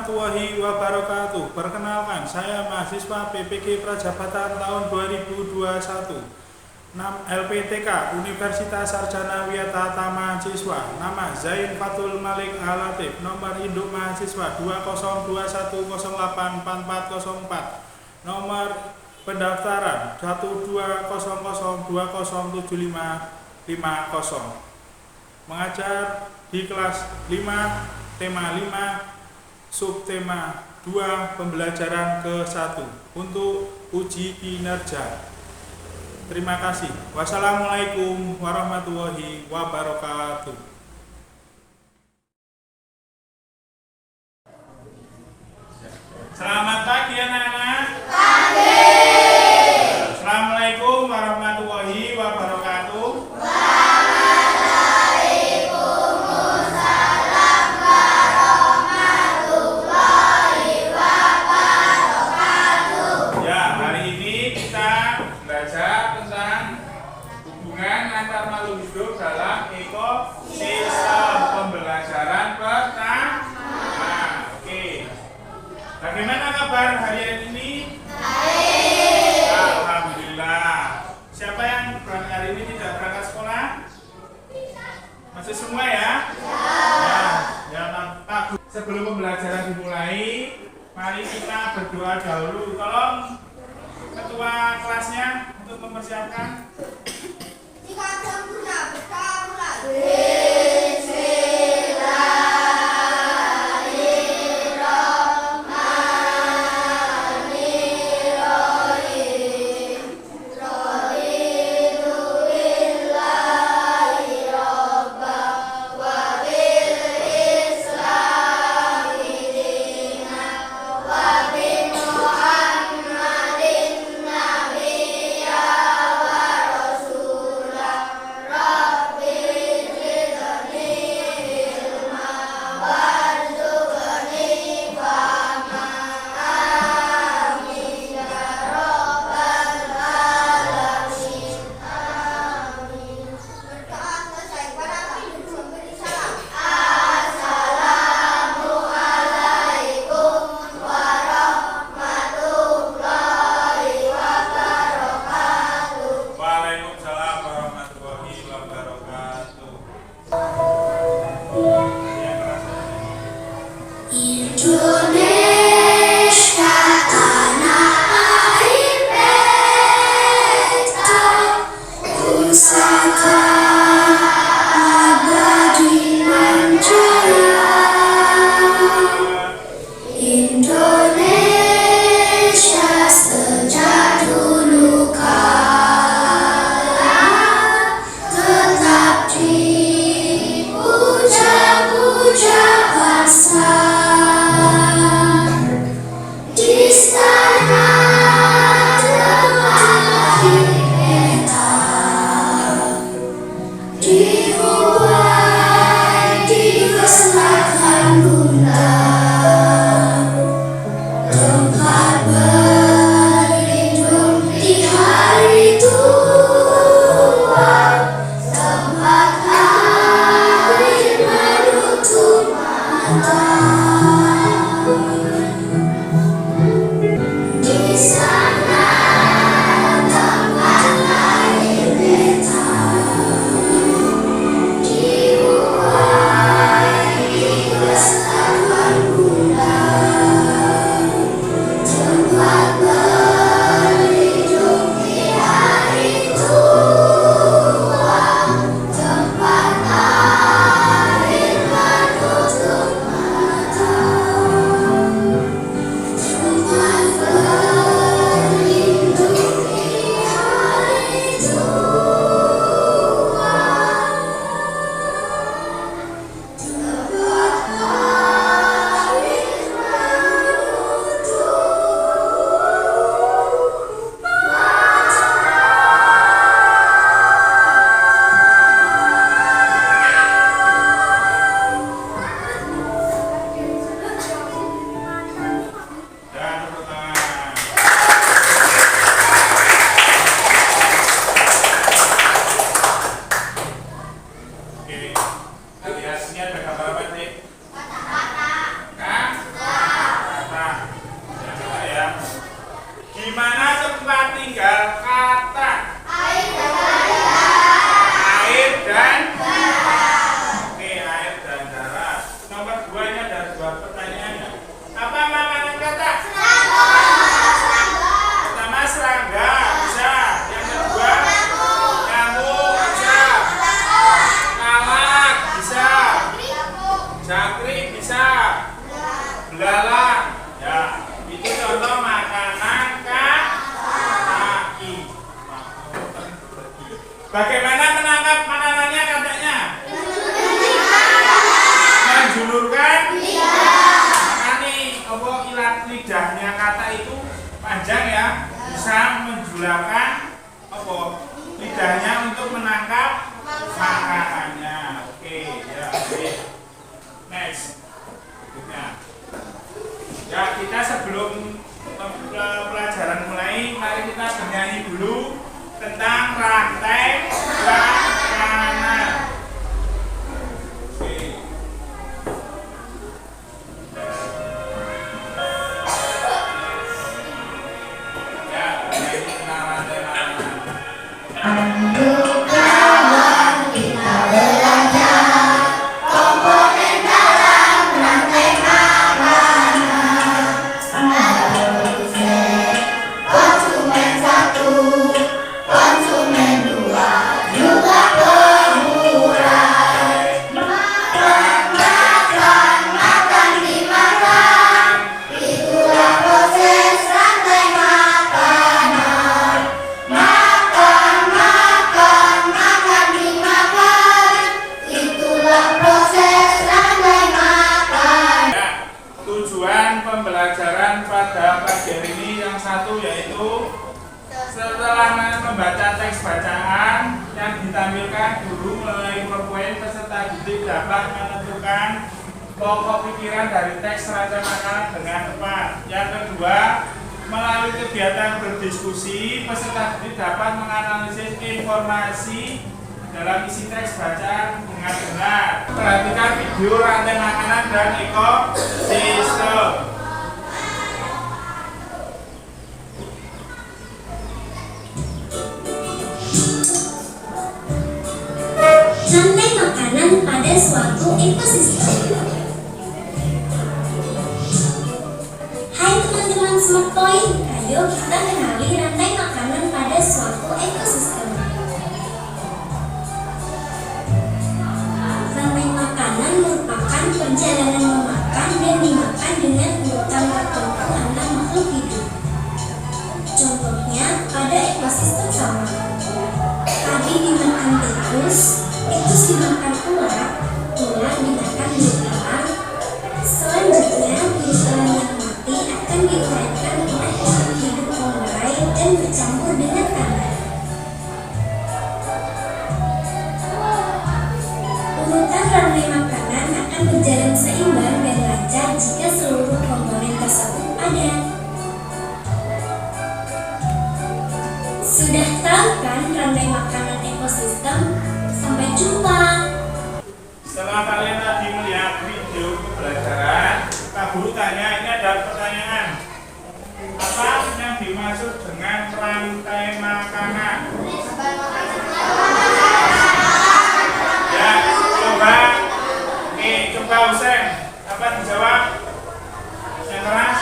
warahmatullahi wabarakatuh. Perkenalkan, saya mahasiswa PPG Prajabatan tahun 2021. LPTK Universitas Sarjana Wiyata Tama Siswa. Nama Zain Fatul Malik Alatif. Nomor induk mahasiswa 2021084404. Nomor pendaftaran 12002075550. Mengajar di kelas 5, tema 5, subtema 2, pembelajaran ke-1 untuk uji kinerja. Terima kasih. Wassalamualaikum warahmatullahi wabarakatuh. Selamat pagi anak-anak. Pagi. Assalamualaikum warahmatullahi wabarakatuh. Hidup dalam ekosistem pembelajaran pertama. Oke. Bagaimana kabar hari ini? Baik. Alhamdulillah. Siapa yang hari ini tidak berangkat sekolah? Masih semua ya? Ya, mantap. Sebelum pembelajaran dimulai, mari kita berdoa dahulu. Tolong ketua kelasnya untuk mempersiapkan. Di mana tempat tinggal kata air dan oke, air dan darat. Nomor 2 ini ada 2 pertanyaan ya. Apa makanan kata? Pertama serangga, bisa. Yang kedua nyamuk, bisa. Lalat, bisa. Jangkrik, bisa. Belalang, ya. Itu contoh makanan KAI. Bagaimana menangkap makanannya katanya? Menjulurkan lidah. Nih, lidahnya kata itu panjang ya, bisa menjulurkan lidahnya untuk menangkap makanannya. Oke, ya. Next. Berikutnya. Ya, kita sebelum pelajaran mulai, mari kita bernyanyi dulu tentang rantai makanan. Oke. Ya, bernyanyi tentang rantai makanan. Pembelajaran pada pagi hari ini yang satu yaitu setelah membaca teks bacaan yang ditampilkan guru melalui PowerPoint, peserta didik dapat menentukan pokok pikiran dari teks rantai makanan dengan tepat. Yang kedua, melalui kegiatan berdiskusi, peserta didik dapat menganalisis informasi dalam isi teks bacaan dengan benar. Perhatikan video rantai makanan dan ekosistem. Rantai makanan pada suatu ekosistem. Hai teman-teman Smart Point, ayo kita kenali rantai makanan pada suatu ekosistem. Rantai makanan merupakan perjalanan memakan dan dimakan dengan urutan tertentu antar makhluk hidup. Contohnya pada ekosistem sama. Tadi dimakan tikus, tikus dimakan ular, ular dimakan binatang. Selanjutnya, binatang yang mati akan diuraikan oleh makhluk hidup pengurai dan bercampur dengan tanah. Urutan rantai makanan akan berjalan seimbang dan lancar jika seluruh komponen tersebut ada. Sudah tahu kan rantai makanan ekosistem? Sampai jumpa. Setelah kalian tadi melihat video pembelajaran, Pak Guru tanya, ini ada pertanyaan. Apa yang dimaksud dengan rantai makanan? Ya, coba. Oke, coba Husen. Apa dijawab? Yang keras?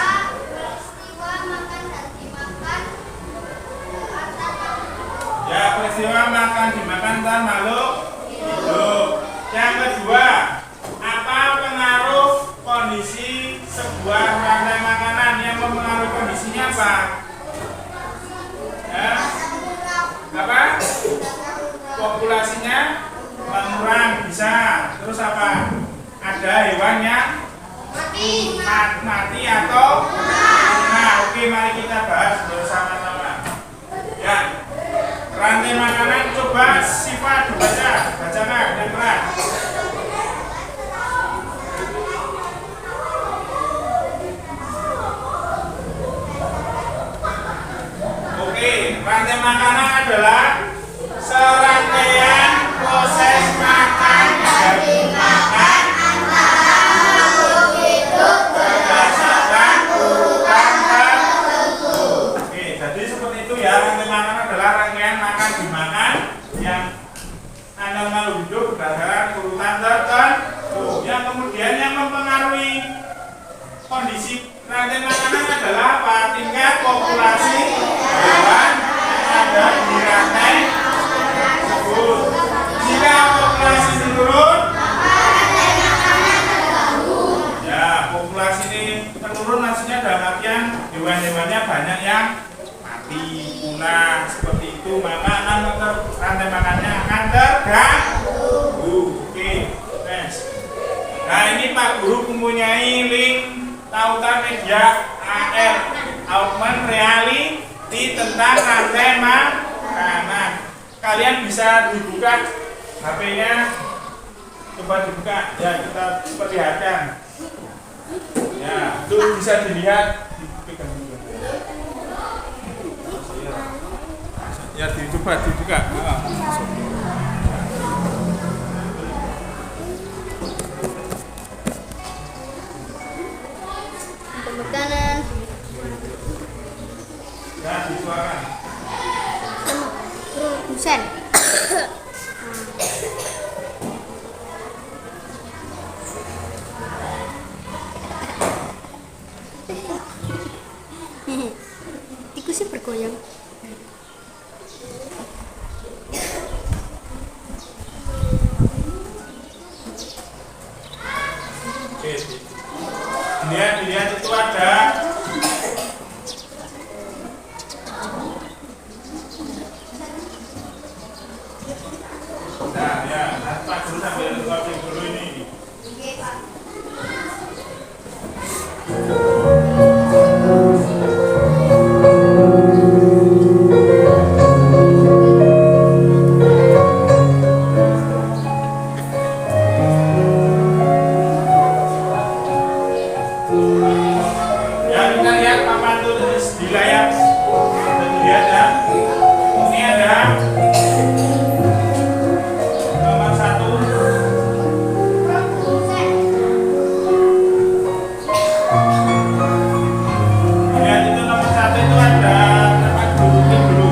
Ya, peristiwa makan dimakan dan makhluk hidup. Yang kedua, apa pengaruh kondisi sebuah rantai makanan? Yang mempengaruhi kondisinya apa? Ya, apa? Populasinya mengurang, bisa. Terus apa? Ada hewan yang mati atau nah, oke, mari kita bahas bersama-sama. Ya. Rantai makanan, coba sifat dibaca, bacakan dan keras. Oke, rantai makanan adalah serangkaian proses makan dari makan makhluk hidup berdasarkan urutan tertentu. Oke, Jadi seperti itu ya, rantai makan adalah rangkaian makan dimakan yang animal makhluk hidup berdasarkan urutan tertentu. Yang kemudian yang mempengaruhi kondisi rantai makanan adalah apa? Tingkat populasi hewan yang ada di rantai tersebut. Jika populasi menurun, ya populasi ini menurun maksudnya dalam artian hewan-hewannya banyak yang mati, punah seperti itu, maka rantai makannya akan terganggu. Oke, next. Nah ini Pak Guru mempunyai link tautan media AR Augmented Reality tentang rantai makanan. Kalian bisa dibuka HP-nya, coba dibuka ya, kita perlihatkan ya, itu bisa dilihat, dipegang juga ya, dicoba dibuka. Untuk kanan ya, disuarakan produsen. Tikusnya bergoyang. Oke, dilihat itu ada nah ya, Pak Guru sambil recording dulu ini. Ya, kita lihat papan tulis di layar. Kita lihat ya. Ini ada nomor 1. Lihat itu nomor 1 itu ada tempat duduk dulu.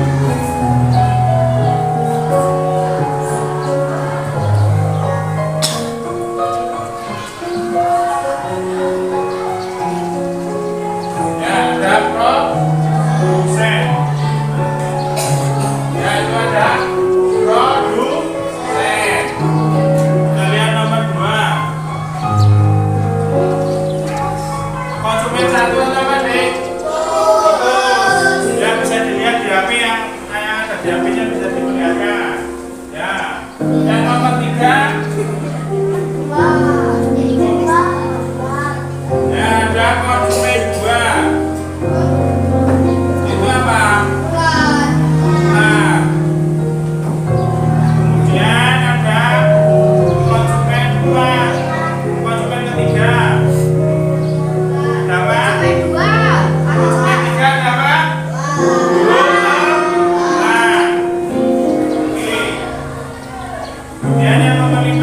Ya, ada produsen. Ya, itu ada produsen. Kita lihat nomor 2. Konsumen 1 atau apa, Dik? Itu ya, bisa dilihat di HP yang ada di HP-nya, bisa diperlihatkan. Ya. Dan nomor 3. Ya, ada konsumen 2. Itu apa? Nah, kemudian ada konsumen 2. Konsumen ketiga. Ada apa? Konsumen 3 ada apa? Nah, oke. Kemudian yang nomor 5.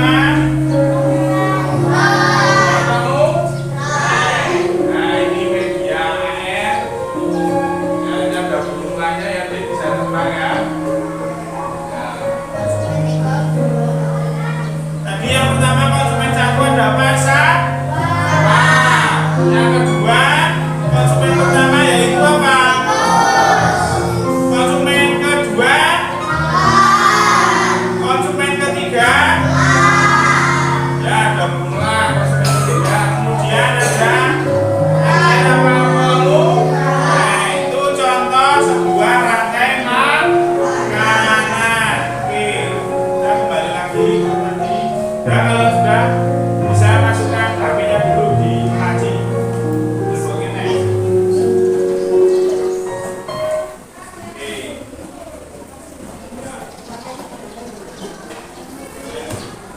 Nah, ini media AR. Ya, ini ada hubungannya ya, Dik, bisa tebak ya. Ya. Tadi yang pertama konsumen 1 ada apa? Yang kedua konsumen pertama yaitu apa? Konsumen kedua. Konsumen ketiga. Ya, ada pula konsumen ketiga. Kemudian ada apa? Nah, itu contoh sebuah rantai makanan. Oke, kita kembali lagi ke tadi. Dan kalau sudah bisa masukkan HP-nya dulu di laci. Terus begini. Oke.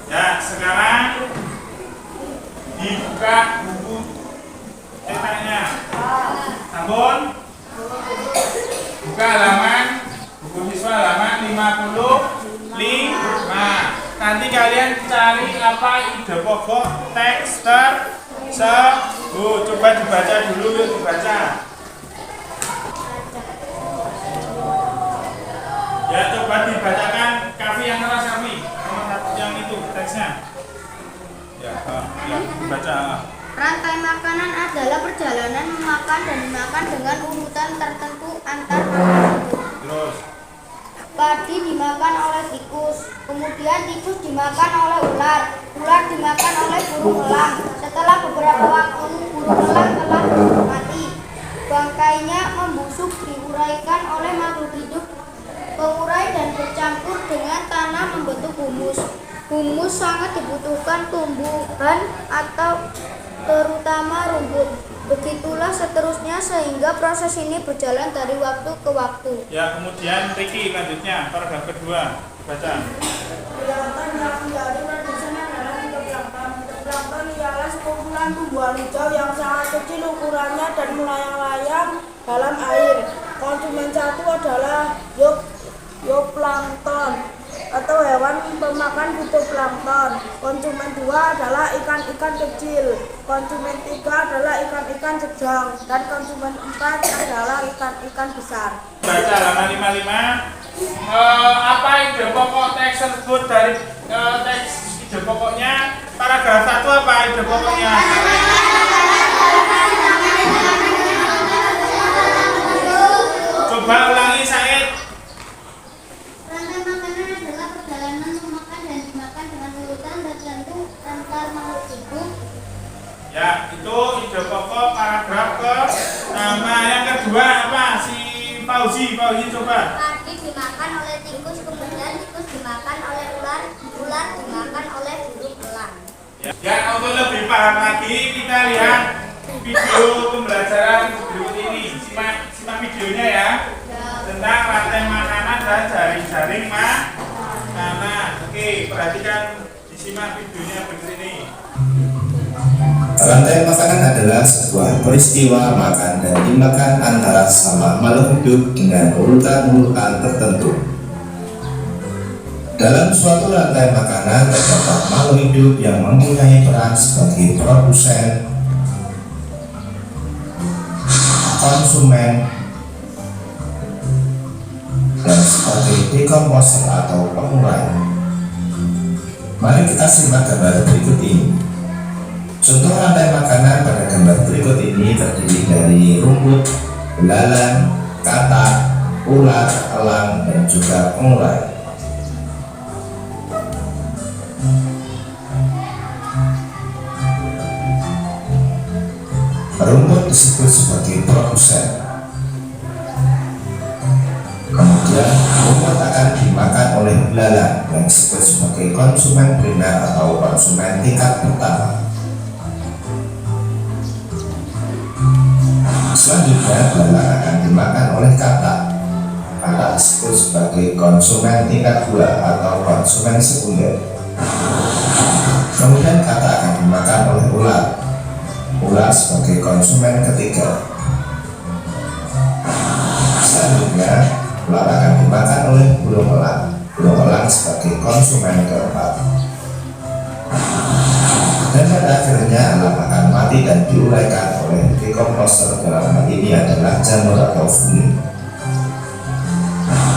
Ya, sekarang dibuka buku cetaknya. Sampun? Buka halaman buku siswa halaman 55. Nanti kalian cari apa ide pokok teks tersebut. Coba dibaca dulu, yuk dibaca. dibacakan Kavi yang keras Kavi. Yang itu teksnya. Ya, dibaca. Rantai makanan adalah perjalanan memakan dan dimakan dengan urutan tertentu antar makhluk hidup. Terus. Padi dimakan oleh tikus, kemudian tikus dimakan oleh ular, ular dimakan oleh burung elang. Setelah beberapa waktu, burung elang telah mati. Bangkainya membusuk diuraikan oleh makhluk hidup, pengurai dan bercampur dengan tanah membentuk humus. Humus sangat dibutuhkan tumbuhan atau terutama rumput. Begitulah seterusnya sehingga proses ini berjalan dari waktu ke waktu. Ya, kemudian Ricky lanjutnya paragraf kedua baca. Biota yang menjadi produsen adalah fitoplankton. Fitoplankton ialah sekumpulan tumbuhan hijau yang sangat kecil ukurannya dan melayang-layang dalam air. Konsumen satu adalah zooplankton atau hewan pemakan fitoplankton. Konsumen dua adalah ikan-ikan kecil. Konsumen tiga adalah ikan-ikan sedang. Dan konsumen empat adalah ikan-ikan besar. Baca halaman 55. Apa ide pokok teks tersebut dari teks ide pokoknya? Paragraf 1 apa ide pokoknya? Coba ulangi Said. Rantai makanan adalah perjalanan memakan dan dimakan dengan urutan tertentu antar makhluk hidup. Ya, itu ide pokok paragraf ke yang kedua apa? Si Fauzi coba. Padi dimakan oleh tikus, kemudian tikus dimakan oleh ular, ular dimakan oleh burung elang. Ya, untuk lebih paham lagi kita lihat video pembelajaran berikut ini. Simak videonya ya. Tentang rantai makanan dan jaring-jaring makanan. Oke, perhatikan, disimak videonya berikut ini. Rantai makanan adalah sebuah peristiwa makan dan dimakan antara sama makhluk hidup dengan urutan-urutan tertentu. Dalam suatu rantai makanan terdapat makhluk hidup yang mempunyai peran sebagai produsen, konsumen, dan sebagai dekomposer atau pengurai. Mari kita simak gambar berikut ini. Contoh rantai makanan pada gambar berikut ini terdiri dari rumput, belalang, katak, ular, elang, dan juga pengurai. Rumput disebut sebagai produsen. Kemudian rumput akan dimakan oleh belalang yang disebut sebagai konsumen primer atau konsumen tingkat pertama. Selanjutnya belalang akan dimakan oleh katak. Katak disebut sebagai konsumen tingkat 2 atau konsumen sekunder. Kemudian katak akan dimakan oleh ular. Ular sebagai konsumen ketiga. Selanjutnya ular akan dimakan oleh burung elang. Burung elang sebagai konsumen keempat. Dan pada akhirnya elang akan mati dan diuraikan oleh dekomposer, dalam hal ini adalah jamur atau fungsi.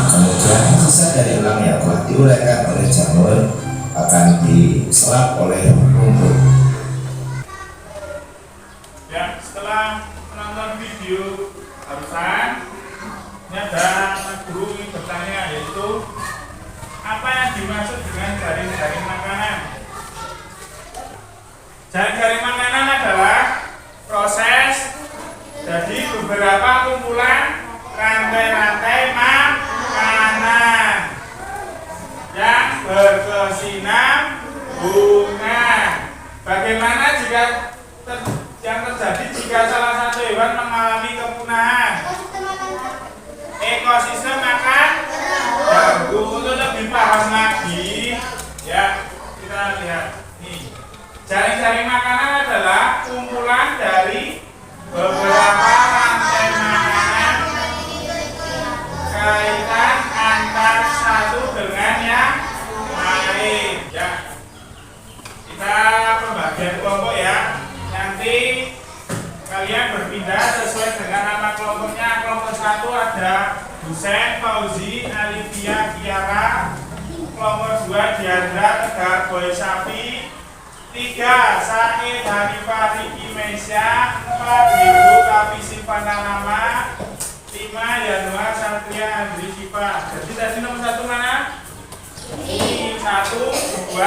Kemudian sisa dari elang yang telah diuraikan oleh jamur akan diserap oleh rumput. Ya, setelah menonton video barusan, ini ada Mas Guru ingin bertanya, yaitu apa yang dimaksud dengan jaring-jaring makanan? Jaring-jaring makanan adalah proses jadi beberapa kumpulan rantai-rantai makanan yang berkesinambungan. Bagaimana yang terjadi jika salah satu hewan mengalami kepunahan? Ekosistem akan terganggu. Untuk lebih paham lagi, ya kita lihat nih. Jaring-jaring makanan adalah kumpulan dari beberapa rantai makanan kaitan antar satu dengan yang lain. Ya, kita pembagian kelompok ya. Nanti kalian berpindah sesuai dengan nama kelompoknya. Kelompok 1 ada Husen, Fauzi, Alivia, Kiara. Kelompok 2 Diandra, Tegar, Boy Sapi. 3 Said, Hanifah, Riki, Mesya. 4 Ibu, Kapi, Sifana, Nama. 5 Yanuar, Satria, Andri, Sipa. Jadi tadi nomor 1 mana? Ini 1, 2,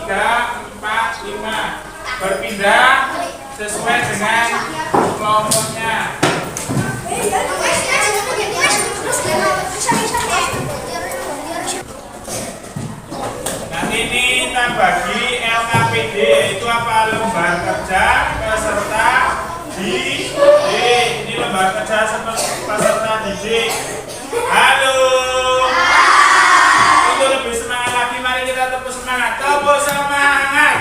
3, 4, 5. Berpindah sesuai dengan kelompoknya. Nanti ini kita bagi LKPD, itu apa? Lembar kerja peserta didik. Ini lembar kerja peserta didik. Halo. Untuk lebih semangat lagi, mari kita tepuk semangat. Tepuk semangat.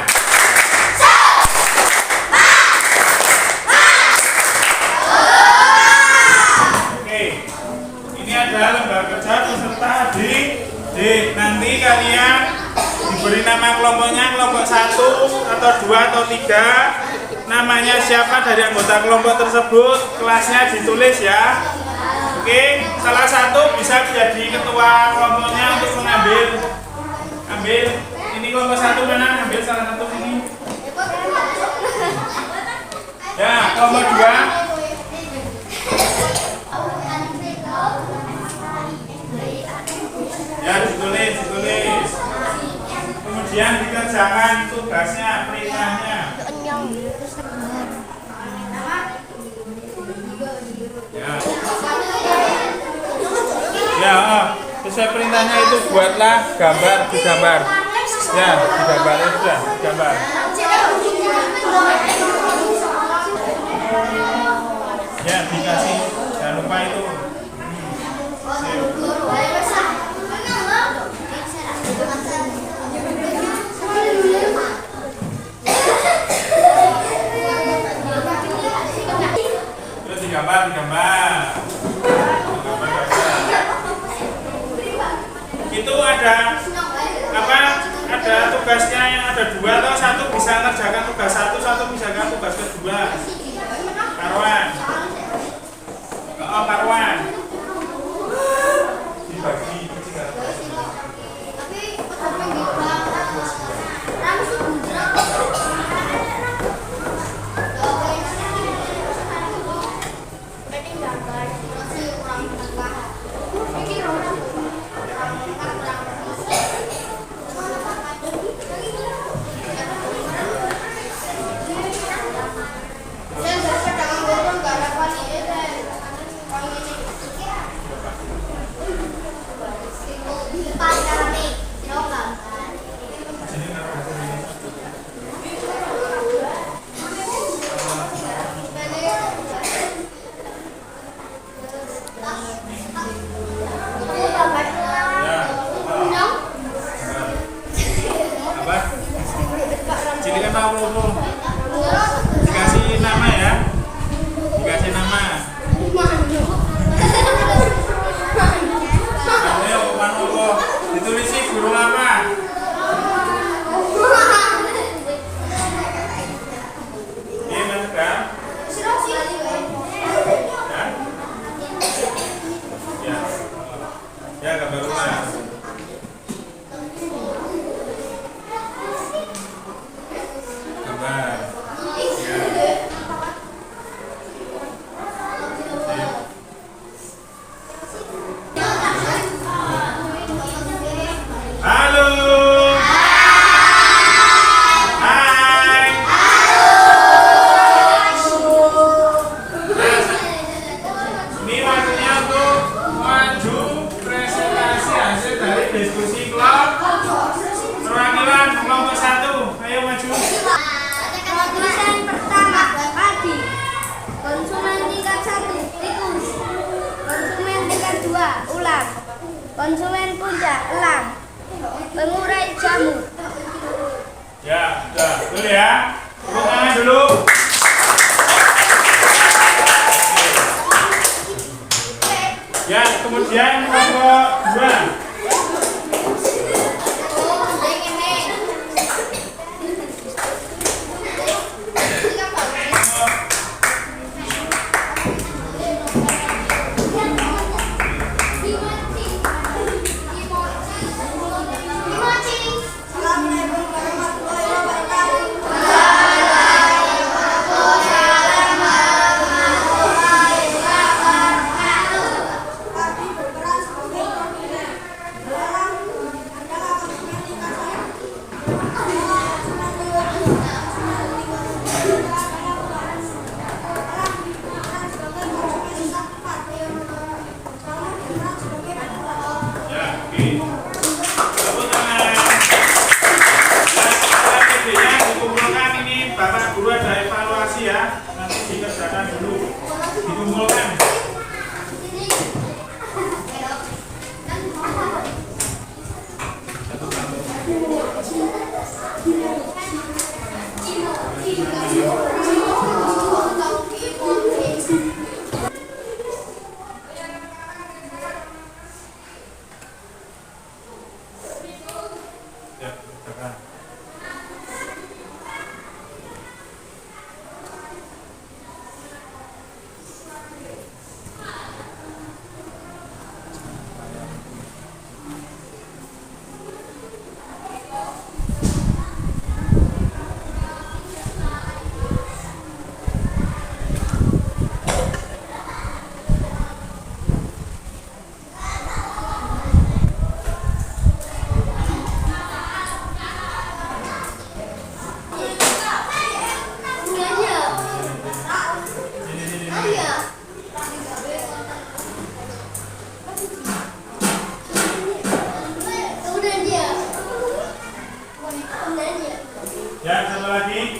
Lembar kerja peserta didik. Nanti kalian diberi nama kelompoknya, kelompok 1 atau 2 atau 3. Namanya siapa dari anggota kelompok tersebut, kelasnya ditulis ya. Oke, salah satu bisa menjadi ketua kelompoknya untuk mengambil. Ini kelompok 1 mana? Ambil salah satu ini. Ya, kelompok 2. Ya, ditulis. Kemudian dikerjakan tugasnya, perintahnya. Ya, sesuai perintahnya itu buatlah digambar. Ya, digambar ya sudah, digambar. Ya, dikasih, jangan lupa itu. Terus digambar. Itu ada apa? Ada tugasnya yang ada 2 atau 1 bisa ngerjakan tugas 1, 1 bisa kan tugas kedua. Karuan. Karuan. Dibagi. Dikasih nama ya. Dikasih nama. Ayo, Manolo. Ditulisi burung apa? Iya, Mas kan? Ya. Ya, gambar rumah. Diskusi kelompok perwakilan kelompok 1, ayo maju. Konsumen pertama padi, konsumen tingkat 1 tikus, konsumen tingkat 2 ular, konsumen puncak elang, pengurai jamur. Ya, sudah, dulu ya. Tepuk tangan dulu. Ya, kemudian kelompok 2. Tepuk tangan. Setelah PD-nya dikumpulkan, ini Bapak Guru ada evaluasi ya. Nanti dikerjakan dulu. Dikumpulkan. Ya, kerjakan. Ya, satu lagi.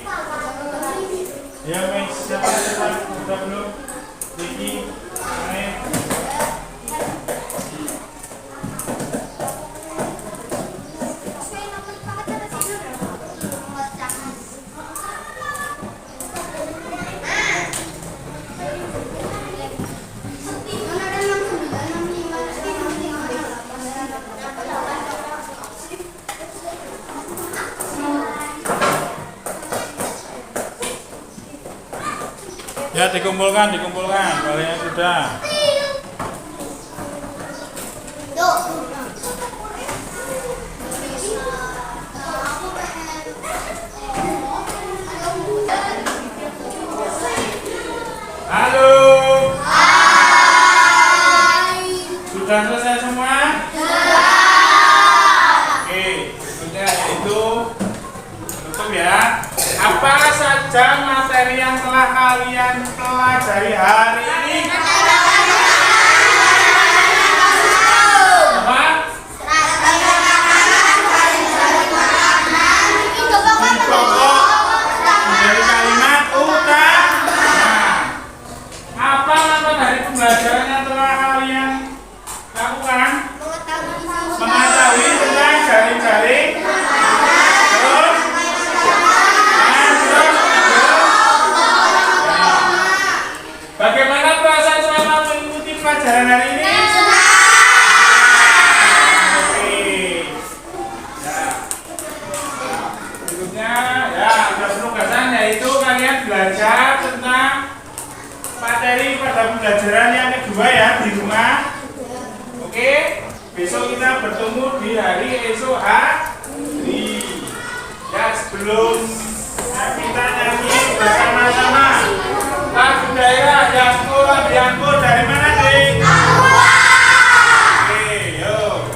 Ya, siapa udah belum? Vicky, Ane. Ya, dikumpulkan. Balenya sudah. Halo. Sudah selesai semua? Oke, berikutnya yaitu tutup ya. Apa saja materi yang telah kalian pelajari hari ini? Apa? Pokok dari kalimat utama. Apa materi pembelajaran yang telah kalian lakukan? Mengetahui tentang jaring-jaring. Terus bagaimana perasaan selama mengikuti pelajaran hari ini? Oke. Ya. Berikutnya ya ada penugasan, yaitu kalian belajar tentang materi pada pembelajaran yang kedua ya di rumah. Oke. Besok kita bertemu di hari esok hari. Ya, sebelum kita nyanyi bersama-sama lagu daerah Yangko dari mana, Dik? Oke, yuk.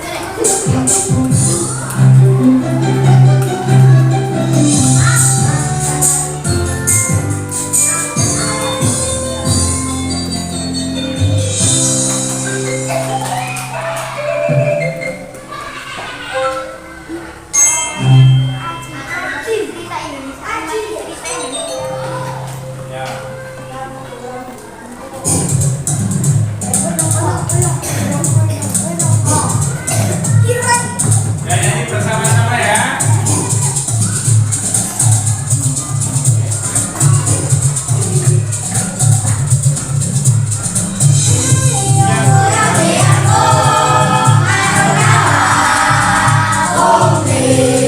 Thank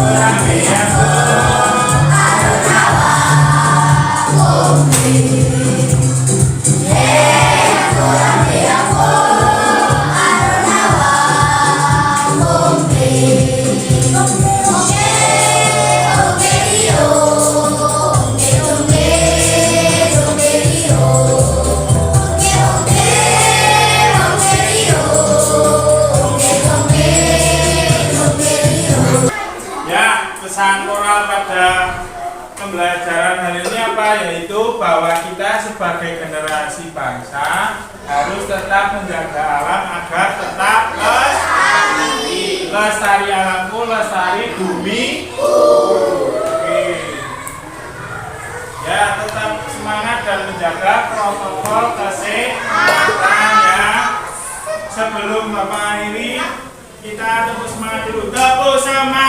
you. Pesan moral pada pembelajaran hari ini apa? Yaitu bahwa kita sebagai generasi bangsa harus tetap menjaga alam agar tetap lestari. Lestari alamku, lestari bumi. Oke. Ya, tetap semangat dan menjaga protokol kesehatan ya. Sebelum Bapak akhiri, kita terus semangat dulu. Tepuk semangat.